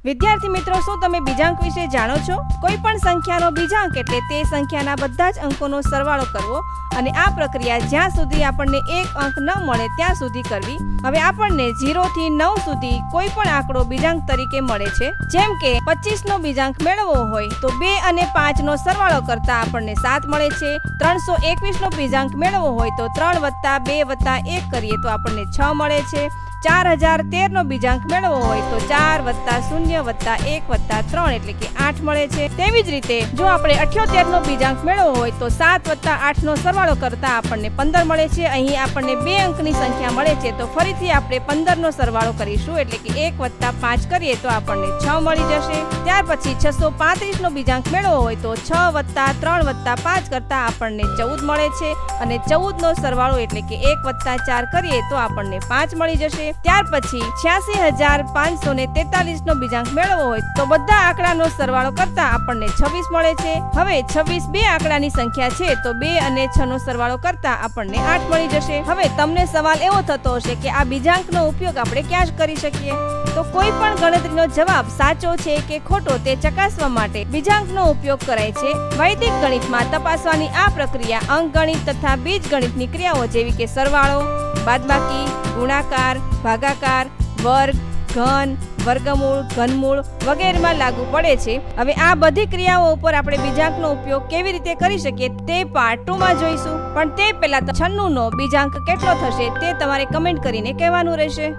વિદ્યાર્થી મિત્રો, શું તમે બીજાંક વિશે જાણો છો? કોઈ પણ સંખ્યાનો બીજાંક એટલે તે સંખ્યાના બધા જ અંકોનો સરવાળો કરવો અને આ પ્રક્રિયા જ્યાં સુધી આપણને એક અંક ન મળે ત્યાં સુધી કરવી. હવે આપણને 0 થી 9 સુધી કોઈ પણ આંકડો બીજાંક તરીકે મળે છે. જેમ કે 25 નો બીજાંક મેળવવો હોય તો 2 અને 5 નો સરવાળો કરતા આપણને 7 મળે છે. 321 નો બીજાંક મેળવવો હોય તો 3 + 2 + 1 કરીએ તો આપણને 6 મળે છે. 4013 નો બીજાંક મેળવવો હોય તો 4 + 0 + 1 + 3 એટલે કે 8 મળે છે. તેવી જ રીતે જો આપણે 78 નો બીજાંક મેળવવો હોય તો 7 + 8 નો સરવાળો કરતા આપણને 15 મળે છે. અહીં આપણને 2 અંકની સંખ્યા મળે છે તો ફરીથી આપણે 15 નો સરવાળો કરીશું એટલે કે 1 + 5 કરીએ તો આપણને 6 મળી જશે. ત્યાર પછી 635 નો બીજાંક મેળવવો હોય તો 6 + 3 + 5 કરતા આપણને 14 મળે છે અને 14 નો સરવાળો એટલે કે 1 + 4 કરીએ તો આપણને 5 મળી જશે. ત્યાર પછી 86543 નો બીજાંક મેળવવો હોય તો બધા આંકડાનો સરવાળો કરતા આપણને 26 મળે છે. હવે 26 બે આંકડાની સંખ્યા છે તો 2 અને 6 નો સરવાળો કરતા આપણને 8 મળી જશે. હવે તમને સવાલ એવો થતો હશે કે આ બીજાંકનો ઉપયોગ આપણે ક્યાં કરી શકીએ? તો કોઈ પણ ગણતરીનો જવાબ સાચો છે કે ખોટો તે ચકાસવા માટે બીજાંકનો ઉપયોગ કરાય છે. વૈદિક ગણિતમાં તપાસવાની આ પ્રક્રિયા અંકગણિત તથા બીજગણિતની ક્રિયાઓ જેવી કે સરવાળો, બાદબાકી, ગુણાકાર, ભાગાકાર, વર્ગ, ઘન, વર્ગમૂળ, ઘનમૂળ વગેરેમાં લાગુ પડે છે. હવે આ બધી ક્રિયાઓ ઉપર આપણે બીજાંકનો ઉપયોગ કેવી રીતે કરી શકીએ તે પાર્ટ 2 માં જોઈશું. પણ તે પહેલા 96 નો બીજાંક કેટલો થશે તે તમારે કમેન્ટ કરીને કહેવાનું રહેશે.